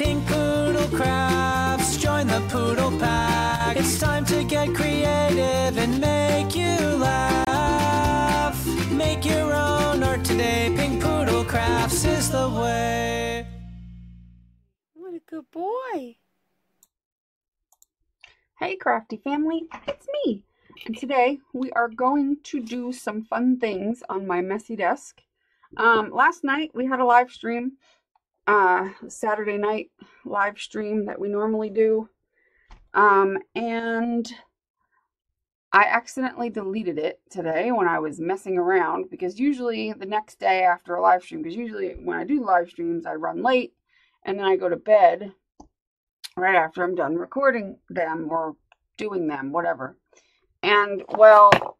Pink Poodle Crafts, join the Poodle Pack. It's time to get creative and make you laugh. Make your own art today. Pink Poodle Crafts is the way. What a good boy. Hey crafty family, it's me. And today we are going to do some fun things on my messy desk. Last night we had a live stream, Saturday night live stream that we normally do. And I accidentally deleted it today when I was messing around, because usually the next day after a live stream, because usually when I do live streams I run late and then I go to bed right after I'm done recording them or doing them, whatever. And well,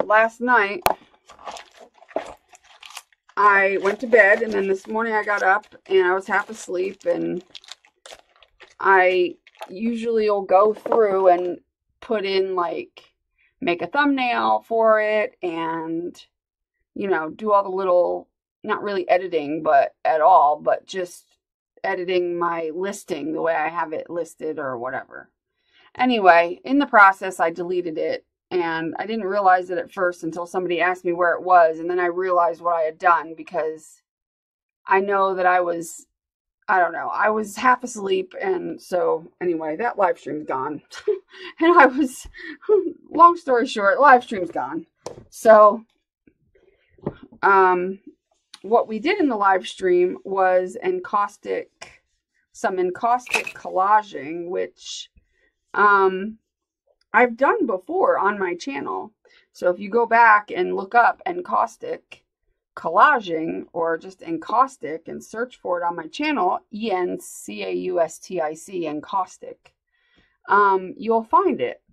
last night I went to bed, and then this morning I got up and I was half asleep, and I usually will go through and put in, like, make a thumbnail for it and, you know, do all the little, not really editing but at all, but just editing my listing the way I have it listed or whatever. Anyway, in the process I deleted it, and I didn't realize it at first until somebody asked me where it was, and then I realized what I had done, because I know that I was half asleep, and so anyway, that live stream's gone. And I was, long story short, live stream's gone. So, what we did in the live stream was some encaustic collaging, which I've done before on my channel. So if you go back and look up encaustic collaging or just encaustic and search for it on my channel, E-N-C-A-U-S-T-I-C, encaustic, you'll find it.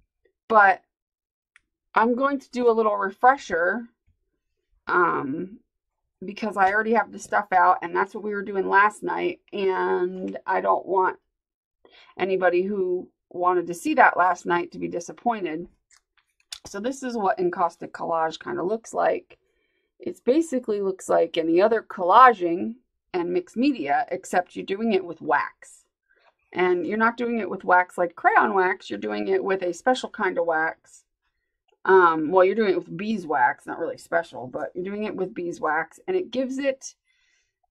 But I'm going to do a little refresher, because I already have the stuff out, and that's what we were doing last night, and I don't want anybody who wanted to see that last night to be disappointed. So this is what encaustic collage kind of looks like. It basically looks like any other collaging and mixed media, except you're doing it with wax. And you're not doing it with wax like crayon wax, you're doing it with a special kind of wax. Well, you're doing it with beeswax, not really special, but you're doing it with beeswax, and it gives it,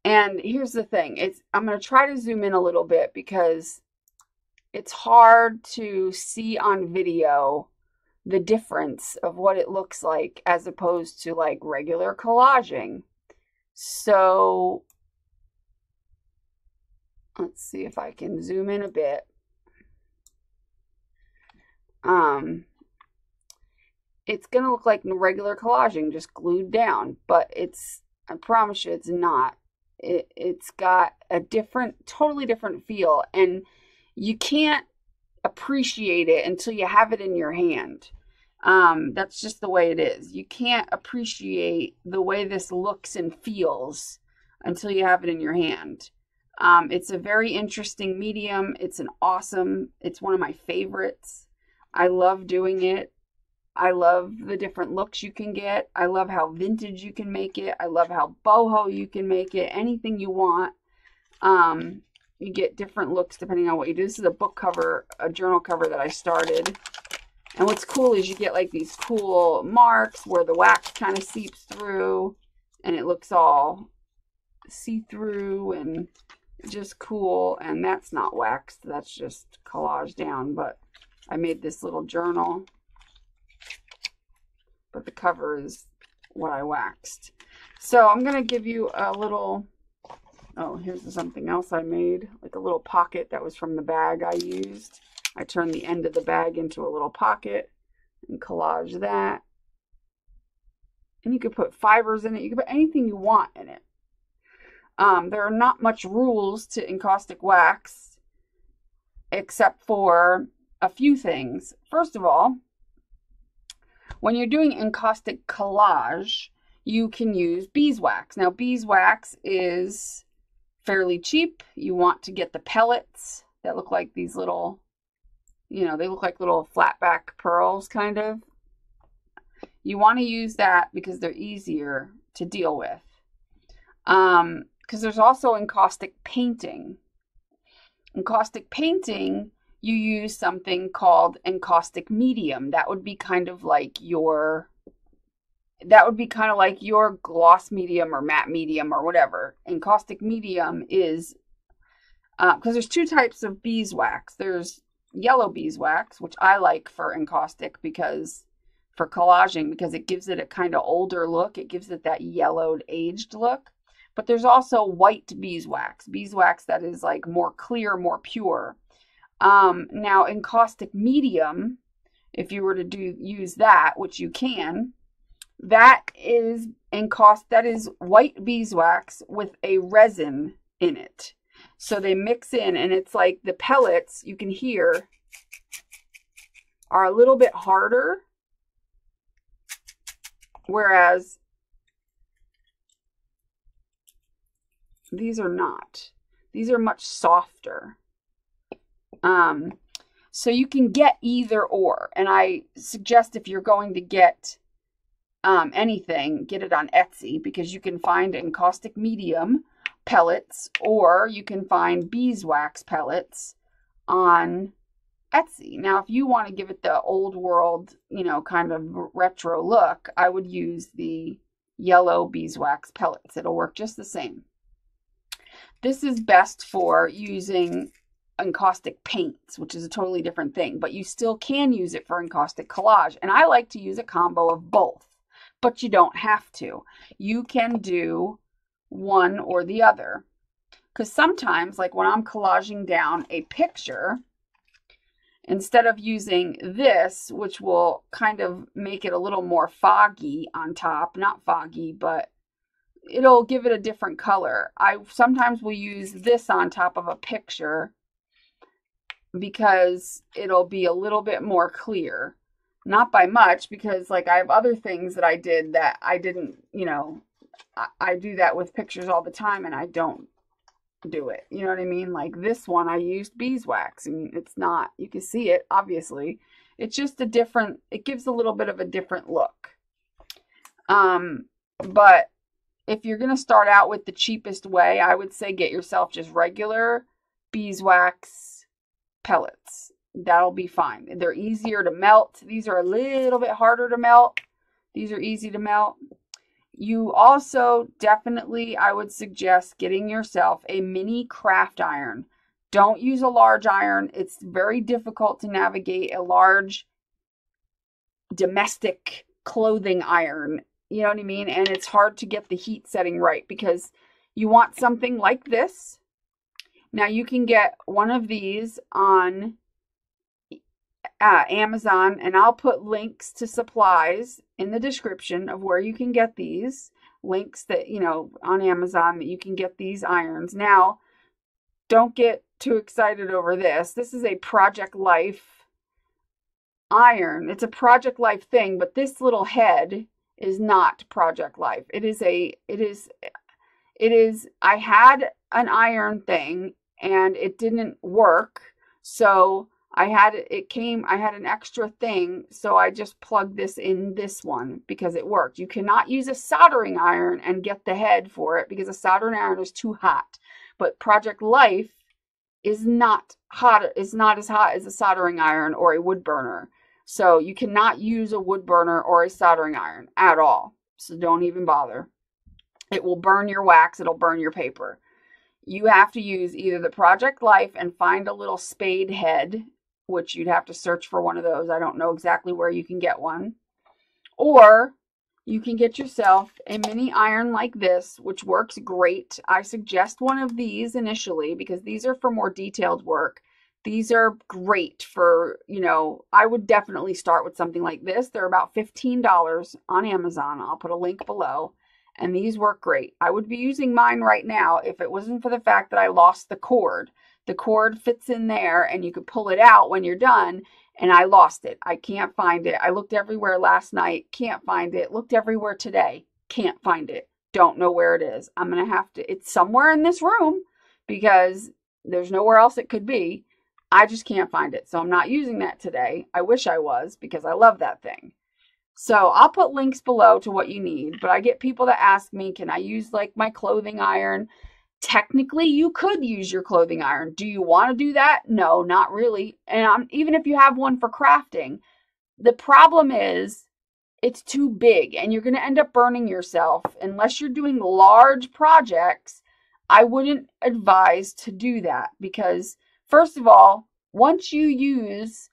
and here's the thing, I'm going to try to zoom in a little bit because it's hard to see on video the difference of what it looks like as opposed to like regular collaging. So let's see if I can zoom in a bit. It's going to look like regular collaging, just glued down, but I promise you it's not. It's got a totally different feel, and you can't appreciate it until you have it in your hand. That's just the way it is. You can't appreciate the way this looks and feels until you have it in your hand. It's a very interesting medium. It's one of my favorites. I love doing it. I love the different looks you can get. I love how vintage you can make it. I love how boho you can make it. Anything you want. You get different looks depending on what you do. This is a book cover, a journal cover that I started. And what's cool is you get like these cool marks where the wax kind of seeps through and it looks all see-through and just cool. And that's not waxed, that's just collaged down. But I made this little journal, but the cover is what I waxed. So I'm going to give you a little, oh, here's something else I made, like a little pocket that was from the bag I used. I turned the end of the bag into a little pocket and collage that. And you could put fibers in it. You can put anything you want in it. There are not much rules to encaustic wax, except for a few things. First of all, when you're doing encaustic collage, you can use beeswax. Now, beeswax is fairly cheap. You want to get the pellets that look like these little, they look like little flat back pearls, kind of. You want to use that because they're easier to deal with. because there's also encaustic painting. Encaustic painting, you use something called encaustic medium. That would be kind of like your gloss medium or matte medium or whatever. Encaustic medium is, because there's two types of beeswax. There's yellow beeswax, which I like for encaustic for collaging, because it gives it a kind of older look. It gives it that yellowed, aged look. But there's also white beeswax that is like more clear, more pure. Now encaustic medium, if you were to use that, which you can, that is white beeswax with a resin in it. So they mix in, and it's like the pellets, you can hear, are a little bit harder, whereas these are not. These are much softer. So you can get either or. And I suggest if you're going to get anything, get it on Etsy, because you can find encaustic medium pellets, or you can find beeswax pellets on Etsy. Now, if you want to give it the old world, kind of retro look, I would use the yellow beeswax pellets. It'll work just the same. This is best for using encaustic paints, which is a totally different thing, but you still can use it for encaustic collage. And I like to use a combo of both, but you don't have to. You can do one or the other. Because sometimes, like when I'm collaging down a picture, instead of using this, which will kind of make it a little more foggy on top, not foggy, but it'll give it a different color. I sometimes will use this on top of a picture because it'll be a little bit more clear. Not by much, because like I have other things that I did that I didn't, I do that with pictures all the time and I don't do it. You know what I mean? Like this one, I used beeswax. I mean, it's not, you can see it, obviously. It's just it gives a little bit of a different look. But if you're going to start out with the cheapest way, I would say get yourself just regular beeswax pellets. That'll be fine. They're easier to melt. These are a little bit harder to melt. These are easy to melt. You also definitely, I would suggest getting yourself a mini craft iron. Don't use a large iron. It's very difficult to navigate a large domestic clothing iron. You know what I mean? And it's hard to get the heat setting right, because you want something like this. Now you can get one of these on Amazon, and I'll put links to supplies in the description of where you can get these links that, on Amazon, that you can get these irons. Now, don't get too excited over this. This is a Project Life iron. It's a Project Life thing, but this little head is not Project Life. I had an iron thing and it didn't work. So I had an extra thing. So I just plugged this in this one because it worked. You cannot use a soldering iron and get the head for it because a soldering iron is too hot. But Project Life is not hot. It's not as hot as a soldering iron or a wood burner. So you cannot use a wood burner or a soldering iron at all. So don't even bother. It will burn your wax. It'll burn your paper. You have to use either the Project Life and find a little spade head, which you'd have to search for one of those. I don't know exactly where you can get one. Or you can get yourself a mini iron like this, which works great. I suggest one of these initially because these are for more detailed work. These are great for, I would definitely start with something like this. They're about $15 on Amazon. I'll put a link below. And these work great. I would be using mine right now if it wasn't for the fact that I lost the cord. The cord fits in there and you could pull it out when you're done. And I lost it. I can't find it. I looked everywhere last night. Can't find it. Looked everywhere today. Can't find it. Don't know where it is. I'm going to have to, it's somewhere in this room because there's nowhere else it could be. I just can't find it. So I'm not using that today. I wish I was because I love that thing. So I'll put links below to what you need. But I get people that ask me, can I use like my clothing iron? technically you could use your clothing iron. Do you want to do that? No, not really. And even if you have one for crafting, the problem is it's too big and you're going to end up burning yourself. Unless you're doing large projects, I wouldn't advise to do that, because first of all, once you use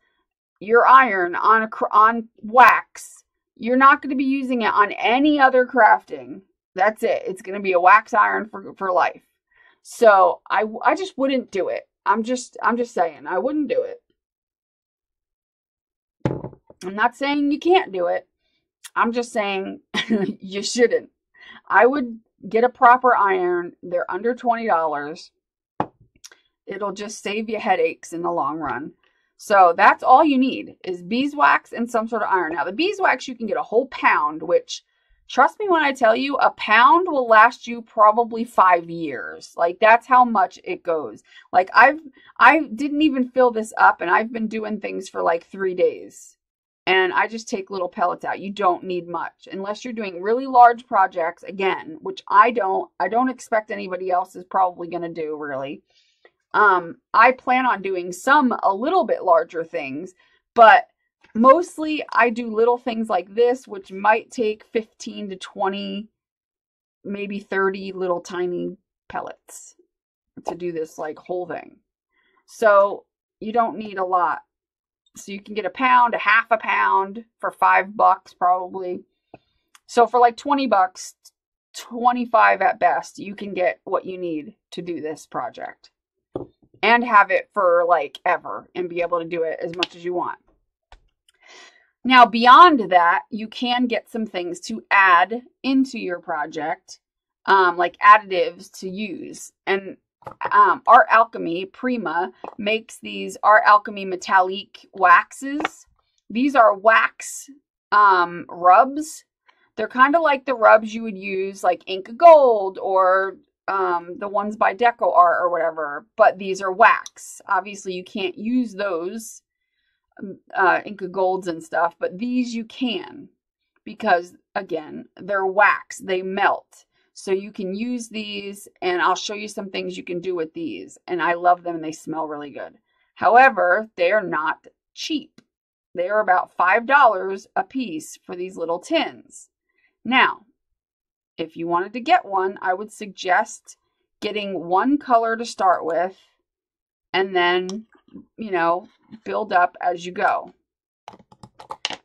your iron on wax, you're not going to be using it on any other crafting. That's it. It's going to be a wax iron for life. So I just wouldn't do it. I'm just saying I wouldn't do it. I'm not saying you can't do it. I'm just saying you shouldn't. I would get a proper iron. They're under $20. It'll just save you headaches in the long run. So that's all you need is beeswax and some sort of iron. Now the beeswax, you can get a whole pound, which, trust me when I tell you, a pound will last you probably 5 years. Like, that's how much it goes. Like, I didn't even fill this up, and I've been doing things for like 3 days. And I just take little pellets out. You don't need much unless you're doing really large projects, again, which I don't expect anybody else is probably going to do, really. I plan on doing a little bit larger things, but mostly I do little things like this, which might take 15 to 20, maybe 30 little tiny pellets to do this like whole thing. So you don't need a lot. So you can get a pound, a half a pound for $5 probably. So for like $20, 25 at best, you can get what you need to do this project. And have it for like ever and be able to do it as much as you want. Now, beyond that, you can get some things to add into your project, like additives to use. And Art Alchemy, Prima, makes these Art Alchemy metallic waxes. These are wax rubs. They're kind of like the rubs you would use like Inca Gold or the ones by Deco Art or whatever, but these are wax. Obviously you can't use those Inca Golds and stuff, but these you can, because again, they're wax, they melt. So you can use these, and I'll show you some things you can do with these, and I love them and they smell really good. However, they are not cheap. They are about $5 a piece for these little tins. Now, if you wanted to get one, I would suggest getting one color to start with and then, you know, build up as you go.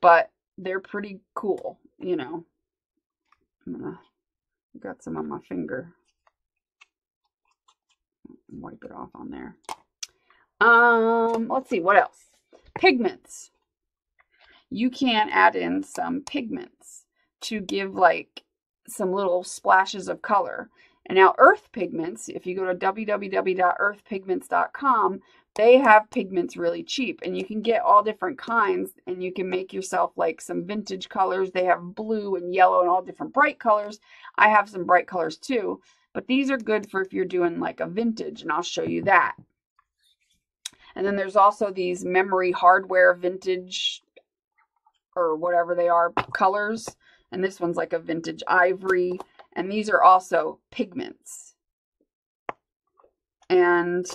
But they're pretty cool, you know. Got some on my finger. Wipe it off on there. Let's see, what else? Pigments. You can add in some pigments to give like some little splashes of color. And now Earth Pigments, if you go to www.earthpigments.com, they have pigments really cheap, and you can get all different kinds, and you can make yourself like some vintage colors. They have blue and yellow and all different bright colors. I have some bright colors too, but these are good for if you're doing like a vintage, and I'll show you that. And then there's also these memory hardware vintage or whatever they are colors. And this one's like a vintage ivory. And these are also pigments. And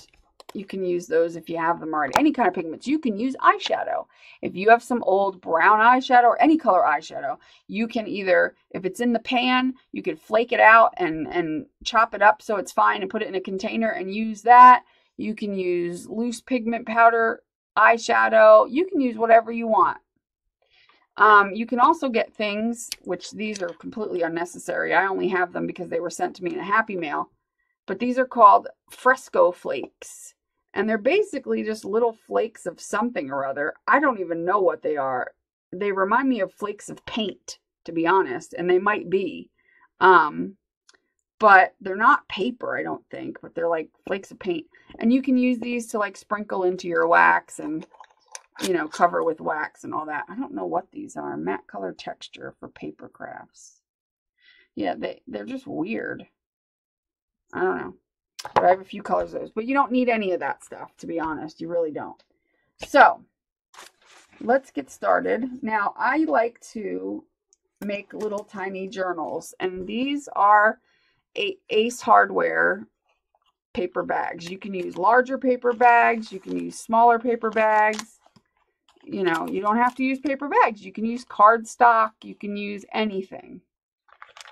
you can use those if you have them already. Any kind of pigments. You can use eyeshadow. If you have some old brown eyeshadow or any color eyeshadow, you can either, if it's in the pan, you can flake it out and chop it up so it's fine and put it in a container and use that. You can use loose pigment powder eyeshadow. You can use whatever you want. You can also get things, which these are completely unnecessary. I only have them because they were sent to me in a Happy Mail. But these are called Fresco Flakes. And they're basically just little flakes of something or other. I don't even know what they are. They remind me of flakes of paint, to be honest. And they might be. But they're not paper, I don't think. But they're like flakes of paint. And you can use these to like sprinkle into your wax and, you know, cover with wax and all that. I don't know what these are. Matte color texture for paper crafts. Yeah, they're just weird. I don't know. But I have a few colors of those. But you don't need any of that stuff, to be honest. You really don't. So, let's get started. Now, I like to make little tiny journals. And these are Ace Hardware paper bags. You can use larger paper bags. You can use smaller paper bags. You know, you don't have to use paper bags. You can use cardstock. You can use anything.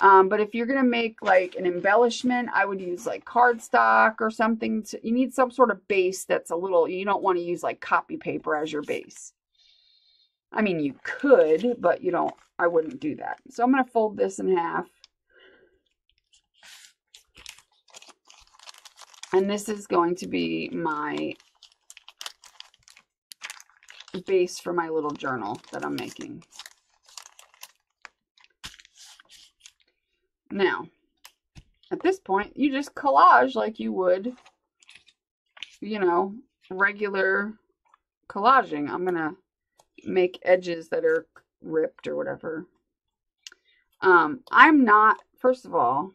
But if you're going to make like an embellishment, I would use like cardstock or something. You need some sort of base that's a little, you don't want to use like copy paper as your base. I mean, you could, but you don't, I wouldn't do that. So I'm going to fold this in half. And this is going to be my base for my little journal that I'm making. Now, at this point, you just collage like you would, you know, regular collaging. I'm going to make edges that are ripped or whatever. I'm not, first of all,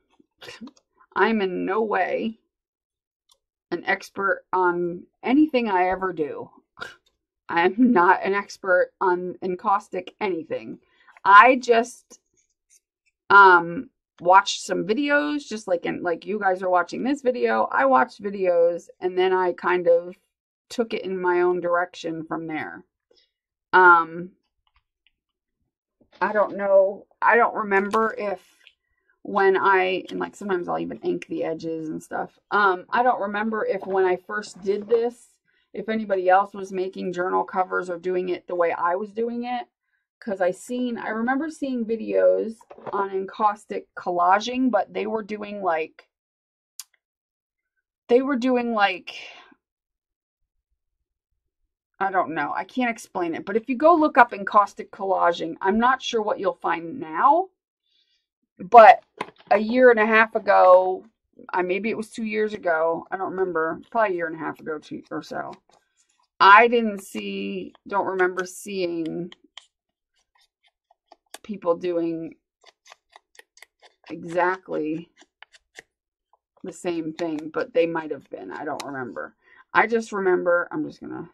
I'm in no way an expert on anything I ever do. I'm not an expert on encaustic anything. I just, watched some videos, just like you guys are watching this video. I watched videos and then I kind of took it in my own direction from there. I don't know. I don't remember if when and like sometimes I'll even ink the edges and stuff. I don't remember if when I first did this, if anybody else was making journal covers or doing it the way I was doing it. Because I remember seeing videos on Encaustic Collaging, but they were doing like, I don't know. I can't explain it. But if you go look up Encaustic Collaging, I'm not sure what you'll find now. But a year and a half ago, maybe it was 2 years ago. I don't remember. Probably a year and a half ago or so. I don't remember seeing people doing exactly the same thing, but they might have been. I don't remember. I just remember, I'm just gonna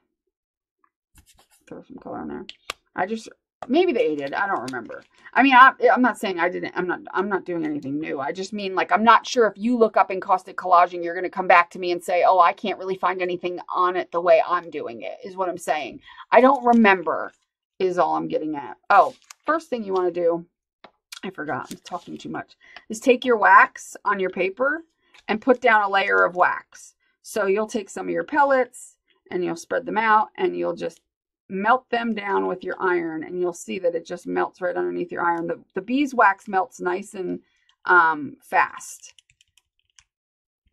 throw some color in there. Maybe they did. I don't remember. I mean, I'm not saying I didn't. I'm not doing anything new. I just mean, like, I'm not sure if you look up Encaustic Collaging, you're going to come back to me and say, oh, I can't really find anything on it the way I'm doing it, is what I'm saying. I don't remember is all I'm getting at. Oh, first thing you want to do, I forgot, I'm talking too much, is take your wax on your paper and put down a layer of wax. So you'll take some of your pellets and you'll spread them out and you'll just melt them down with your iron, and you'll see that it just melts right underneath your iron. The beeswax melts nice and fast.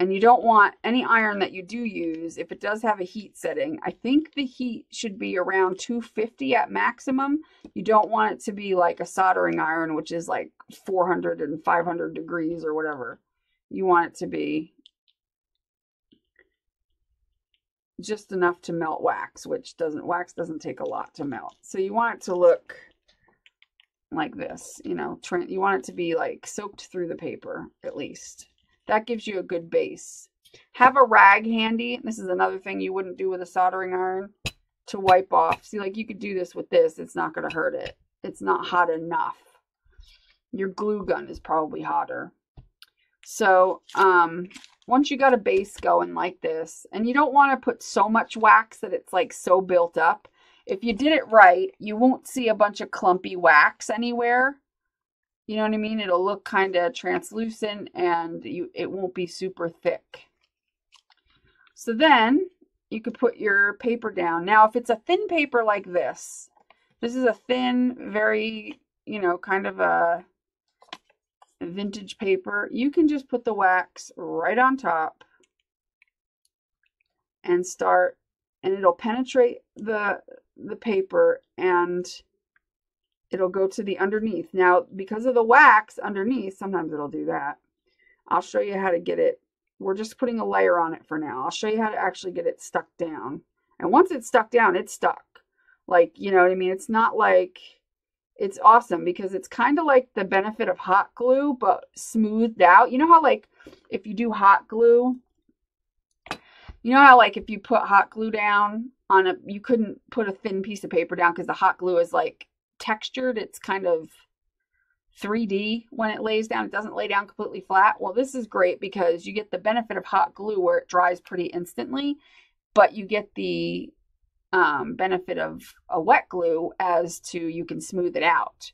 And you don't want any iron that you do use, if it does have a heat setting, I think the heat should be around 250 at maximum. You don't want it to be like a soldering iron, which is like 400 and 500 degrees or whatever. You want it to be just enough to melt wax, wax doesn't take a lot to melt. So you want it to look like this, you know, you want it to be like soaked through the paper at least. That gives you a good base. Have a rag handy. This is another thing you wouldn't do with a soldering iron, to wipe off. See, like you could do this with this. It's not going to hurt it. It's not hot enough. Your glue gun is probably hotter. So, once you got a base going like this, and you don't want to put so much wax that it's like so built up. If you did it right, you won't see a bunch of clumpy wax anywhere. You know what I mean? It'll look kind of translucent and it won't be super thick. So then you could put your paper down. Now, if it's a thin paper like this is a thin, very, you know, kind of a vintage paper, you can just put the wax right on top and start, and it'll penetrate the paper and it'll go to the underneath. Now, because of the wax underneath, sometimes it'll do that. I'll show you how to get it. We're just putting a layer on it for now. I'll show you how to actually get it stuck down. And once it's stuck down, it's stuck. Like, you know what I mean? It's not like, it's awesome because it's kind of like the benefit of hot glue, but smoothed out. You know how, like, if you do hot glue, you know how, like, if you put hot glue down on you couldn't put a thin piece of paper down because the hot glue is like textured. It's kind of 3D when it lays down. It doesn't lay down completely flat. Well, this is great because you get the benefit of hot glue where it dries pretty instantly, but you get the benefit of a wet glue as to you can smooth it out.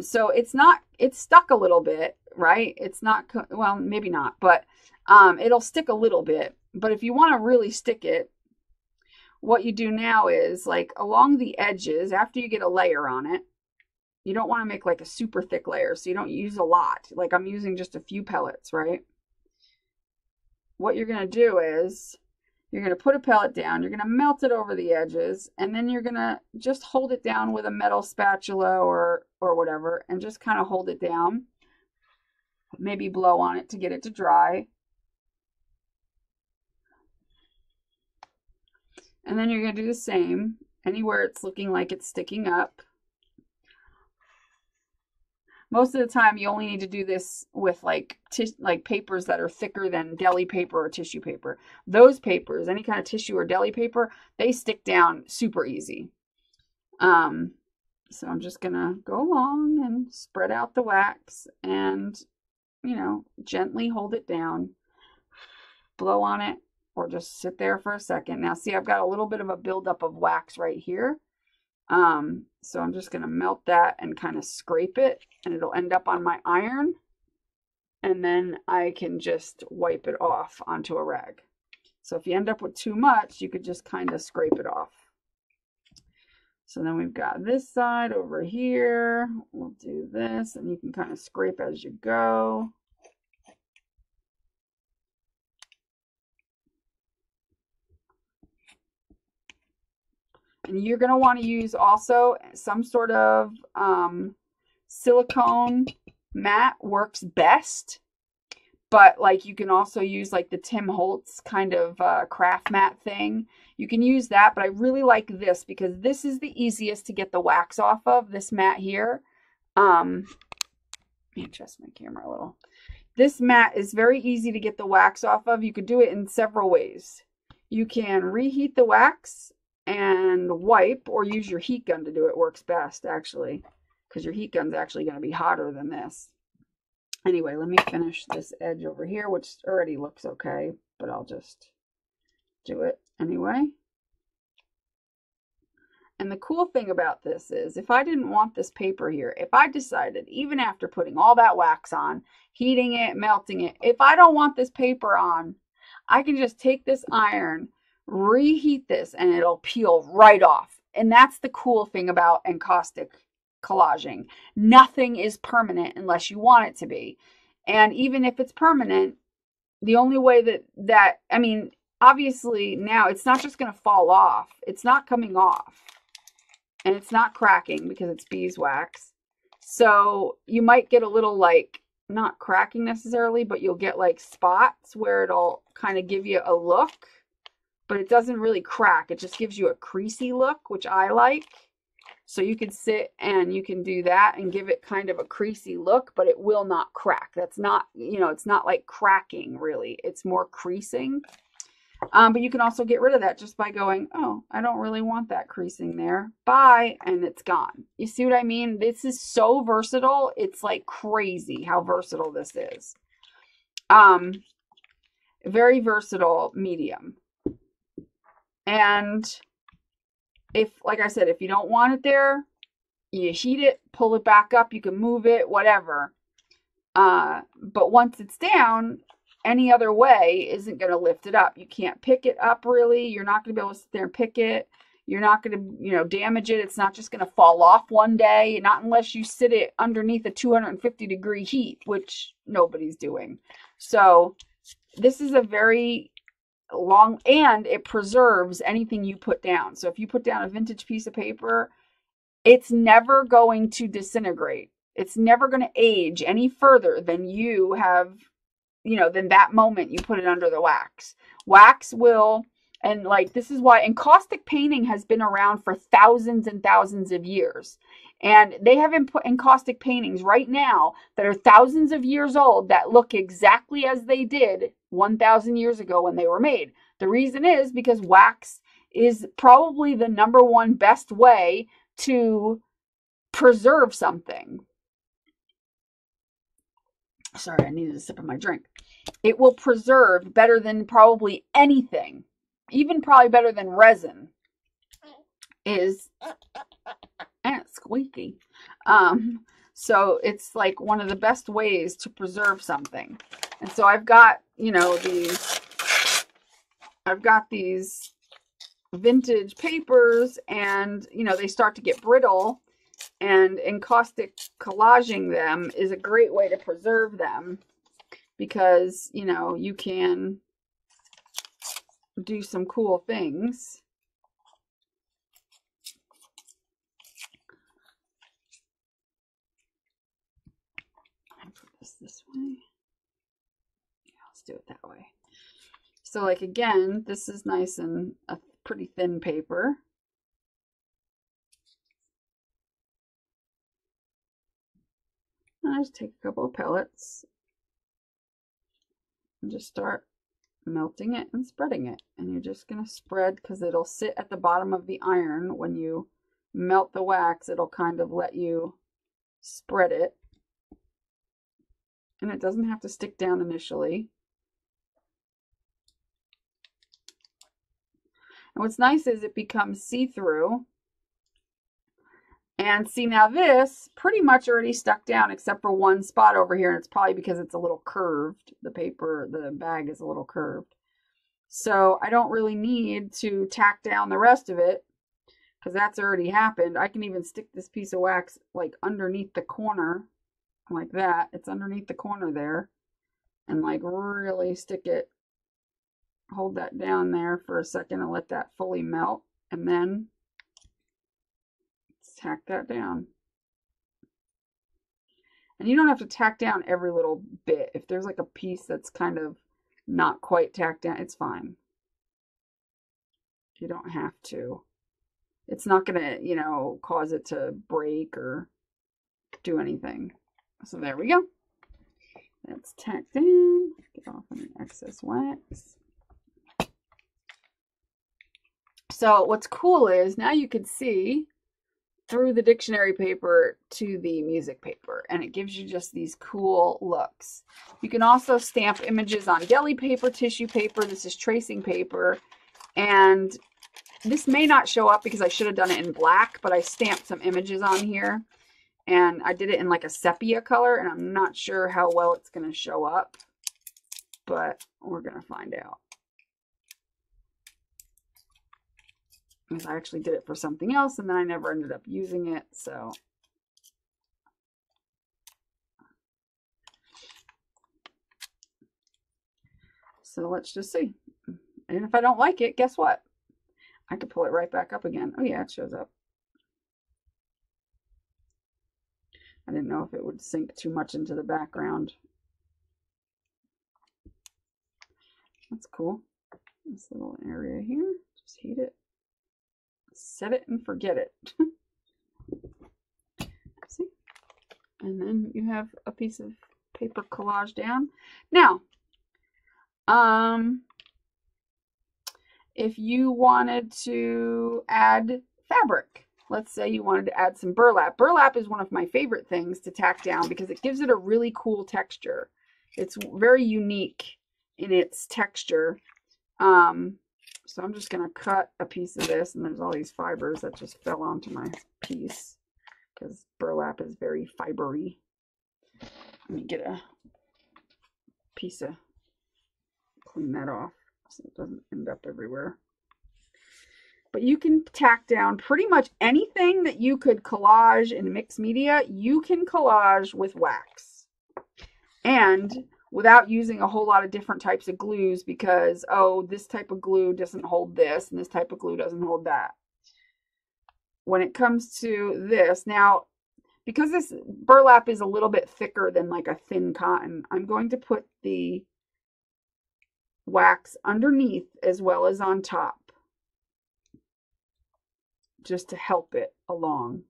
So it's stuck a little bit, right? It's not, well, maybe not, but it'll stick a little bit. But if you want to really stick it, what you do now is, like, along the edges, after you get a layer on it, you don't want to make like a super thick layer, so you don't use a lot. Like, I'm using just a few pellets, right? What you're going to do is you're going to put a pellet down, you're going to melt it over the edges, and then you're going to just hold it down with a metal spatula or whatever, and just kind of hold it down. Maybe blow on it to get it to dry. And then you're going to do the same anywhere it's looking like it's sticking up. Most of the time, you only need to do this with like papers that are thicker than deli paper or tissue paper. Those papers, any kind of tissue or deli paper, they stick down super easy. So I'm just going to go along and spread out the wax and, you know, gently hold it down, blow on it, or just sit there for a second. Now, see, I've got a little bit of a buildup of wax right here. So I'm just going to melt that and kind of scrape it, and it'll end up on my iron. And then I can just wipe it off onto a rag. So if you end up with too much, you could just kind of scrape it off. So then we've got this side over here. We'll do this, and you can kind of scrape as you go. And you're going to want to use also some sort of silicone mat works best. But like, you can also use like the Tim Holtz kind of craft mat thing. You can use that, but I really like this because this is the easiest to get the wax off of, this mat here. Let me adjust my camera a little. This mat is very easy to get the wax off of. You could do it in several ways. You can reheat the wax and wipe, or use your heat gun to do it. Works best, actually, because your heat gun's actually going to be hotter than this. Anyway, let me finish this edge over here, which already looks okay, but I'll just do it anyway. And the cool thing about this is, if I didn't want this paper here, if I decided, even after putting all that wax on, heating it, melting it, if I don't want this paper on, I can just take this iron, reheat this, and it'll peel right off. And that's the cool thing about encaustic collaging. Nothing is permanent unless you want it to be. And even if it's permanent, the only way that I mean, obviously now it's not just going to fall off. It's not coming off. And it's not cracking because it's beeswax. So you might get a little, like, not cracking necessarily, but you'll get like spots where it'll kind of give you a look. But it doesn't really crack. It just gives you a creasy look, which I like. So you can sit and you can do that and give it kind of a creasy look, but it will not crack. That's not, you know, it's not like cracking really. It's more creasing. But you can also get rid of that just by going, oh, I don't really want that creasing there. Bye. And it's gone. You see what I mean? This is so versatile. It's like crazy how versatile this is. Very versatile medium. And if, like I said, if you don't want it there, you heat it, pull it back up, you can move it, whatever. But once it's down, any other way isn't going to lift it up. You can't pick it up really. You're not going to be able to sit there and pick it. You're not going to, you know, damage it. It's not just going to fall off one day, not unless you sit it underneath a 250-degree heat, which nobody's doing. So this is a very long, and it preserves anything you put down. So if you put down a vintage piece of paper, it's never going to disintegrate. It's never going to age any further than you have, you know, than that moment you put it under the wax. Wax will, and like, this is why encaustic painting has been around for thousands and thousands of years. And they have encaustic paintings right now that are thousands of years old that look exactly as they did 1,000 years ago when they were made. The reason is because wax is probably the #1 best way to preserve something. Sorry, I needed a sip of my drink. It will preserve better than probably anything, even probably better than resin. Is squeaky. So it's like one of the best ways to preserve something. And so I've got, you know, I've got these vintage papers, and, you know, they start to get brittle, and encaustic collaging them is a great way to preserve them, because, you know, you can do some cool things. This way. Yeah, let's do it that way. So, like, again, this is nice and a pretty thin paper. And I just take a couple of pellets and just start melting it and spreading it. And you're just going to spread, because it'll sit at the bottom of the iron. When you melt the wax, it'll kind of let you spread it. And it doesn't have to stick down initially. And what's nice is it becomes see-through. And see, now this pretty much already stuck down except for one spot over here. And it's probably because it's a little curved. The paper, the bag is a little curved. So I don't really need to tack down the rest of it, because that's already happened. I can even stick this piece of wax like underneath the corner. Like that. It's underneath the corner there, and like really stick it, hold that down there for a second and let that fully melt, and then tack that down. And you don't have to tack down every little bit. If there's like a piece that's kind of not quite tacked down, it's fine. You don't have to. It's not gonna, you know, cause it to break or do anything. So there we go. That's tacked down. Get off any excess wax. So what's cool is now you can see through the dictionary paper to the music paper, and it gives you just these cool looks. You can also stamp images on deli paper, tissue paper. This is tracing paper, and this may not show up because I should have done it in black, but I stamped some images on here. And I did it in like a sepia color, and I'm not sure how well it's going to show up, but we're going to find out. Because I actually did it for something else, and then I never ended up using it, so. So let's just see. And if I don't like it, guess what? I could pull it right back up again. Oh yeah, it shows up. I didn't know if it would sink too much into the background. That's cool. This little area here, just heat it. Set it and forget it. See? And then you have a piece of paper collage down. Now, if you wanted to add fabric, let's say you wanted to add some burlap. Burlap is one of my favorite things to tack down because it gives it a really cool texture. It's very unique in its texture. So I'm just going to cut a piece of this, and there's all these fibers that just fell onto my piece because burlap is very fibery. Let me get a piece of, clean that off so it doesn't end up everywhere. But you can tack down pretty much anything that you could collage in mixed media, you can collage with wax. And without using a whole lot of different types of glues because, oh, this type of glue doesn't hold this and this type of glue doesn't hold that. When it comes to this, now, because this burlap is a little bit thicker than like a thin cotton, I'm going to put the wax underneath as well as on top, just to help it along.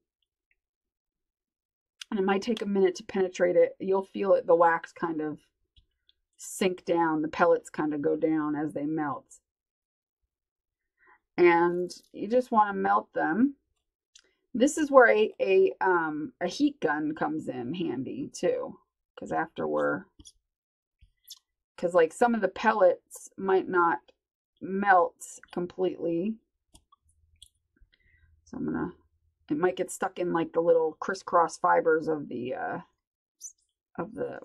And it might take a minute to penetrate it. You'll feel it, the wax kind of sink down, the pellets kind of go down as they melt. And you just want to melt them. This is where a heat gun comes in handy too, because because like some of the pellets might not melt completely. So it might get stuck in like the little crisscross fibers of the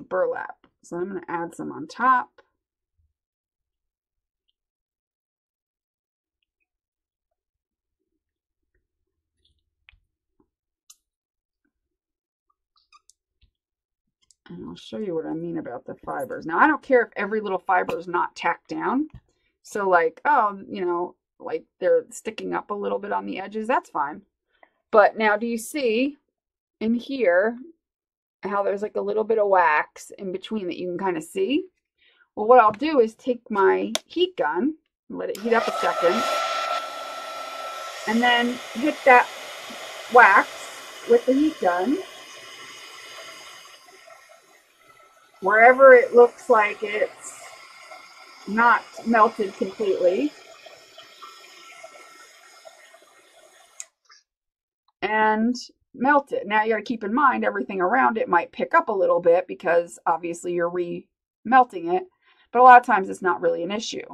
burlap. So I'm gonna add some on top. And I'll show you what I mean about the fibers. Now, I don't care if every little fiber is not tacked down. So like, oh, you know, like they're sticking up a little bit on the edges. That's fine. But now do you see in here how there's like a little bit of wax in between that you can kind of see? Well, what I'll do is take my heat gun, let it heat up a second, and then hit that wax with the heat gun wherever it looks like it's not melted completely. And melt it. Now you got to keep in mind everything around it might pick up a little bit because obviously you're re-melting it, but a lot of times it's not really an issue.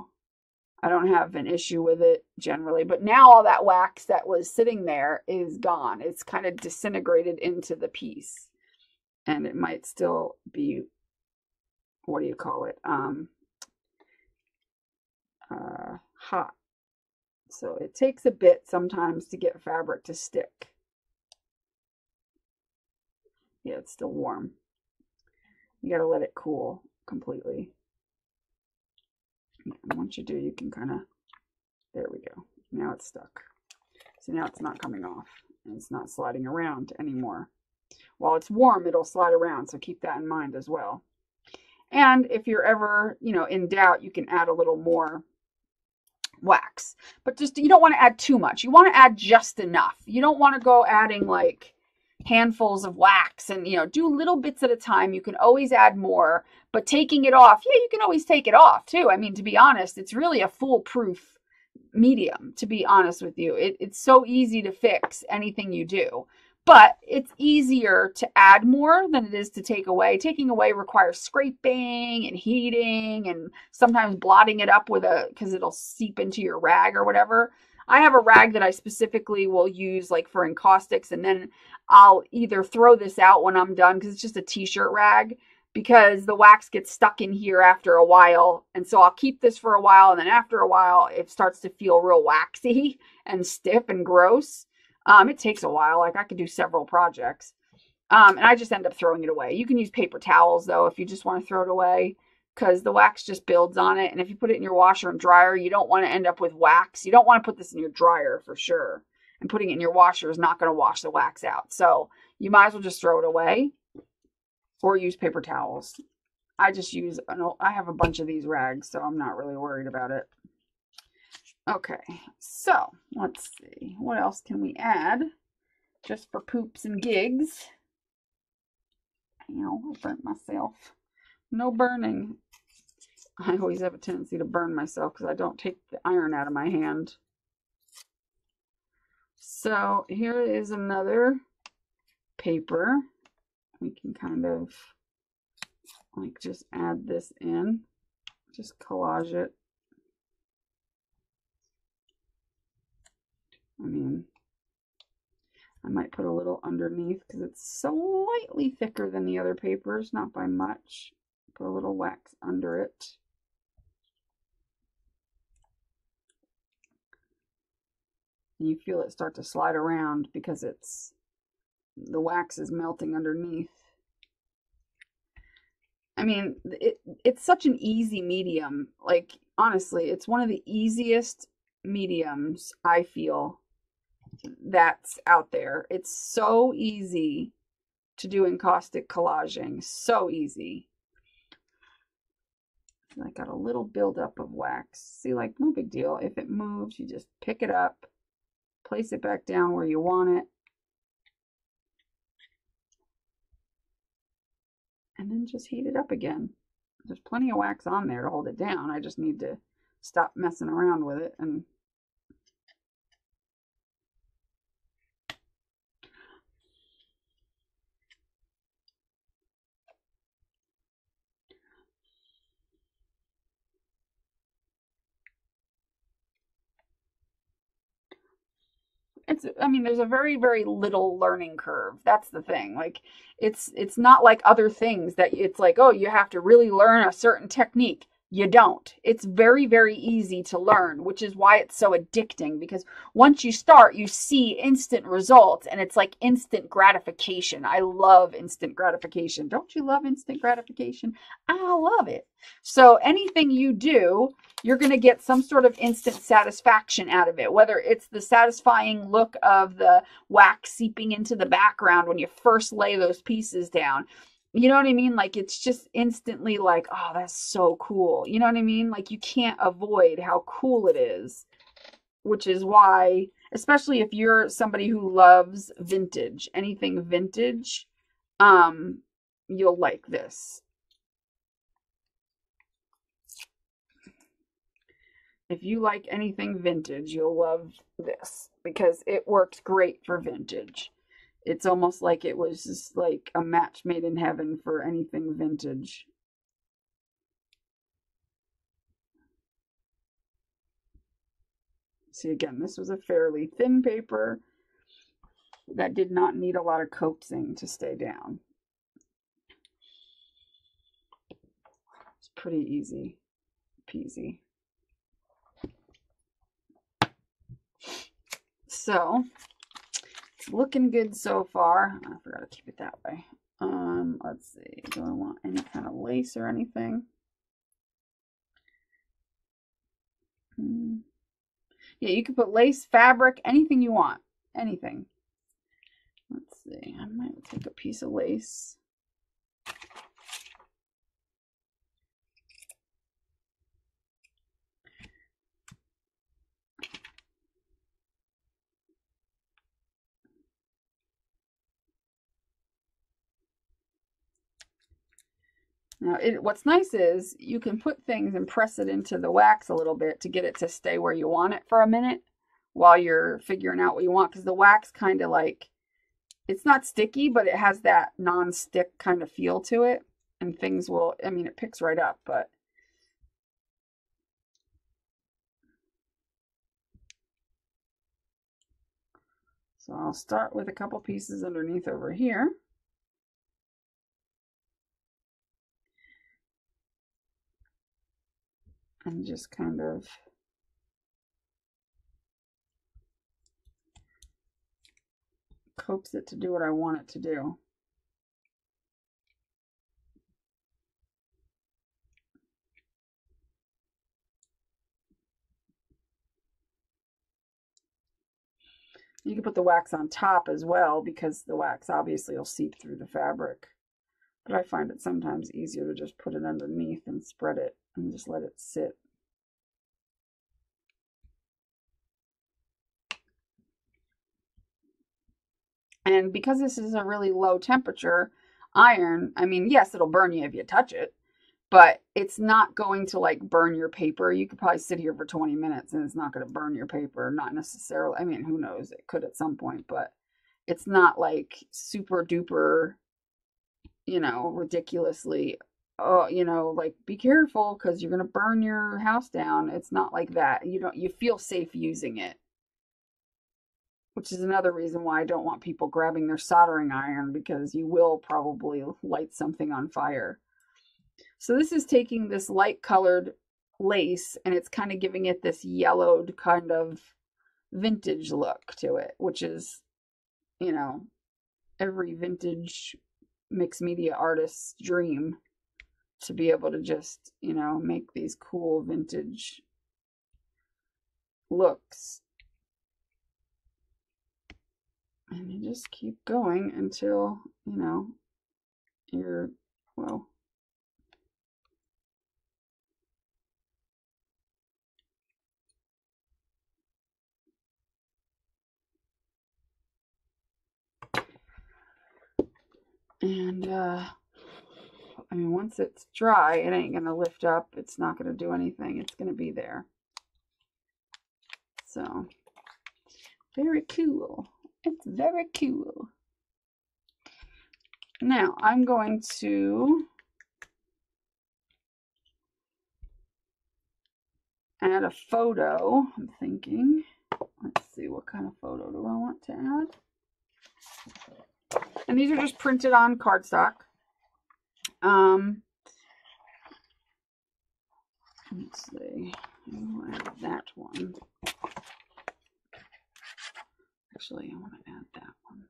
I don't have an issue with it generally, but now all that wax that was sitting there is gone. It's kind of disintegrated into the piece, and it might still be, what do you call it, hot. So it takes a bit sometimes to get fabric to stick. Yeah, it's still warm. You got to let it cool completely. And once you do, you can kind of, there we go. Now it's stuck. So now it's not coming off and it's not sliding around anymore. While it's warm, it'll slide around. So keep that in mind as well. And if you're ever, you know, in doubt, you can add a little more wax, but just, you don't want to add too much. You want to add just enough. You don't want to go adding like handfuls of wax and, you know, do little bits at a time. You can always add more, but taking it off, yeah, you can always take it off too. I mean, to be honest, it's really a foolproof medium, to be honest with you. It's so easy to fix anything you do, but it's easier to add more than it is to take away. Taking away requires scraping and heating and sometimes blotting it up with because it'll seep into your rag or whatever. I have a rag that I specifically will use like for encaustics, and then I'll either throw this out when I'm done because it's just a t-shirt rag, because the wax gets stuck in here after a while. And so I'll keep this for a while, and then after a while it starts to feel real waxy and stiff and gross. It takes a while. Like I could do several projects. And I just end up throwing it away. You can use paper towels though if you just want to throw it away, because the wax just builds on it. And if you put it in your washer and dryer, you don't want to end up with wax. You don't want to put this in your dryer for sure. And putting it in your washer is not going to wash the wax out. So you might as well just throw it away or use paper towels. I have a bunch of these rags, so I'm not really worried about it. Okay, so let's see. What else can we add? Just for poops and gigs. Ow, I burnt myself. No burning. I always have a tendency to burn myself because I don't take the iron out of my hand. So here is another paper. We can kind of like just add this in. Just collage it. I mean, I might put a little underneath because it's slightly thicker than the other papers, not by much. Put a little wax under it. And you feel it start to slide around because the wax is melting underneath. I mean, it's such an easy medium. Like, honestly, it's one of the easiest mediums I feel that's out there. It's so easy to do encaustic collaging. So easy. I got a little buildup of wax. See, like, no big deal. If it moves, you just pick it up, place it back down where you want it, and then just heat it up again. There's plenty of wax on there to hold it down. I just need to stop messing around with it. And I mean, there's a very, very little learning curve. That's the thing. Like, it's not like other things that it's like, oh, you have to really learn a certain technique. You don't. It's very, very easy to learn, which is why it's so addicting, because once you start, you see instant results and it's like instant gratification. I love instant gratification. Don't you love instant gratification? I love it. So anything you do, you're going to get some sort of instant satisfaction out of it, whether it's the satisfying look of the wax seeping into the background when you first lay those pieces down. You know what I mean? Like, it's just instantly like, oh, that's so cool. You know what I mean? Like, you can't avoid how cool it is, which is why, especially if you're somebody who loves vintage, anything vintage, you'll like this. If you like anything vintage, you'll love this because it works great for vintage. It's almost like it was just like a match made in heaven for anything vintage. See, again, this was a fairly thin paper that did not need a lot of coaxing to stay down. It's pretty easy peasy. So it's looking good so far. I forgot to keep it that way. Let's see. Do I want any kind of lace or anything? Yeah, you can put lace, fabric, anything you want. Anything. Let's see. I might take a piece of lace. Now, what's nice is you can put things and press it into the wax a little bit to get it to stay where you want it for a minute while you're figuring out what you want, because the wax kind of like, it's not sticky, but it has that non-stick kind of feel to it, and things will, I mean, it picks right up, but so I'll start with a couple pieces underneath over here. And just kind of coax it to do what I want it to do. You can put the wax on top as well, because the wax obviously will seep through the fabric. But I find it sometimes easier to just put it underneath and spread it and just let it sit. And because this is a really low temperature iron, I mean, yes, it'll burn you if you touch it, but it's not going to like burn your paper. You could probably sit here for 20 minutes and it's not going to burn your paper. Not necessarily. I mean, who knows? It could at some point, but it's not like super duper, you know, ridiculously, oh, you know, like be careful because you're going to burn your house down. It's not like that. You feel safe using it. Which is another reason why I don't want people grabbing their soldering iron, because you will probably light something on fire. So this is taking this light colored lace and it's kind of giving it this yellowed kind of vintage look to it, which is, you know, every vintage mixed media artist's dream, to be able to just, you know, make these cool vintage looks. And you just keep going until, you know, you're, well, and, I mean, once it's dry, it ain't going to lift up. It's not going to do anything. It's going to be there. So, very cool. It's very cool. Now, I'm going to add a photo, I'm thinking. Let's see, what kind of photo do I want to add? And these are just printed on cardstock. Let's see, I'll add that one. Actually, I want to add that one.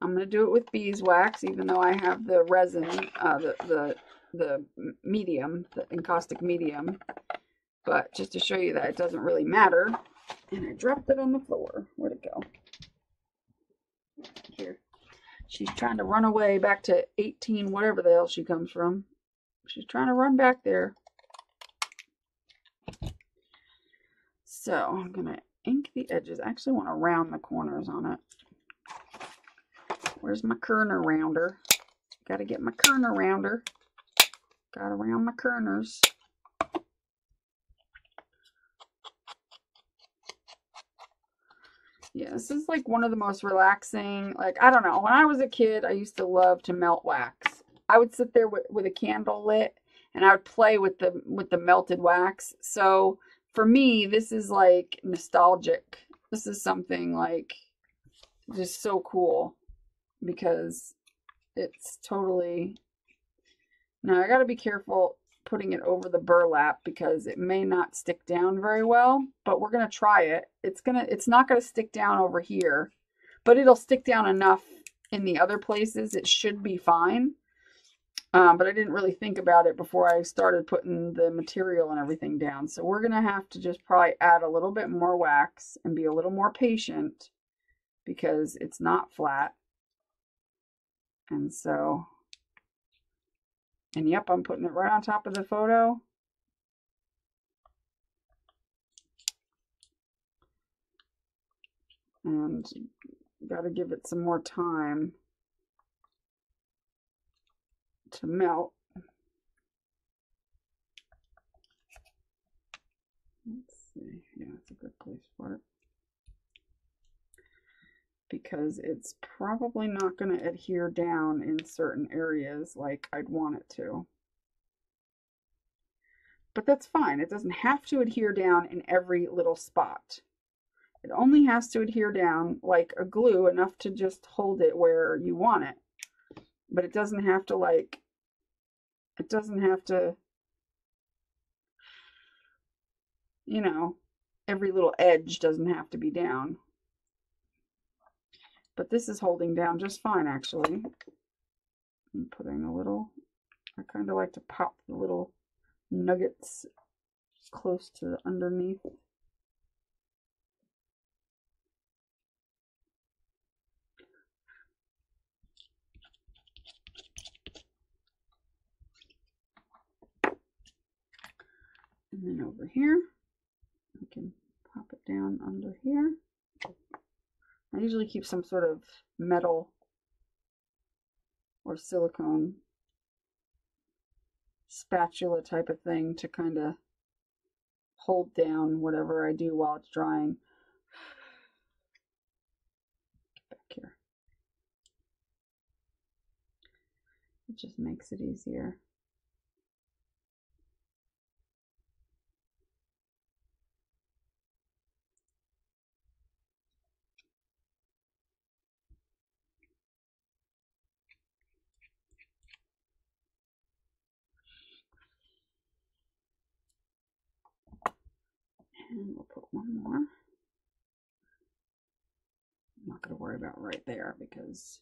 I'm going to do it with beeswax, even though I have the resin, the medium, the encaustic medium. But just to show you that it doesn't really matter. And I dropped it on the floor. Where'd it go? Here. She's trying to run away back to 18, whatever the hell she comes from. She's trying to run back there. So I'm going to ink the edges. I actually want to round the corners on it. Where's my kerner rounder? Got to get my kerner rounder. Got to round my kerners. Yeah, this is like one of the most relaxing, like, I don't know. When I was a kid, I used to love to melt wax. I would sit there with a candle lit and I would play with the melted wax. So for me, this is like nostalgic. This is something like just so cool because it's totally, now I got to be careful putting it over the burlap because it may not stick down very well, but we're going to try it. It's not going to stick down over here, but it'll stick down enough in the other places. It should be fine. But I didn't really think about it before I started putting the material and everything down. So we're going to have to just probably add a little bit more wax and be a little more patient because it's not flat. And so, and yep, I'm putting it right on top of the photo. And got to give it some more time to melt. Let's see. Yeah, it's a good place for it. Because it's probably not going to adhere down in certain areas like I'd want it to. But that's fine. It doesn't have to adhere down in every little spot. It only has to adhere down like a glue, enough to just hold it where you want it. But it doesn't have to, like, it doesn't have to, you know, every little edge doesn't have to be down. But this is holding down just fine, actually. I'm putting a little, I kind of like to pop the little nuggets close to the underneath. And then over here, I can pop it down under here. I usually keep some sort of metal or silicone spatula type of thing to kind of hold down whatever I do while it's drying. Get back here. It just makes it easier. And we'll put one more. I'm not going to worry about right there because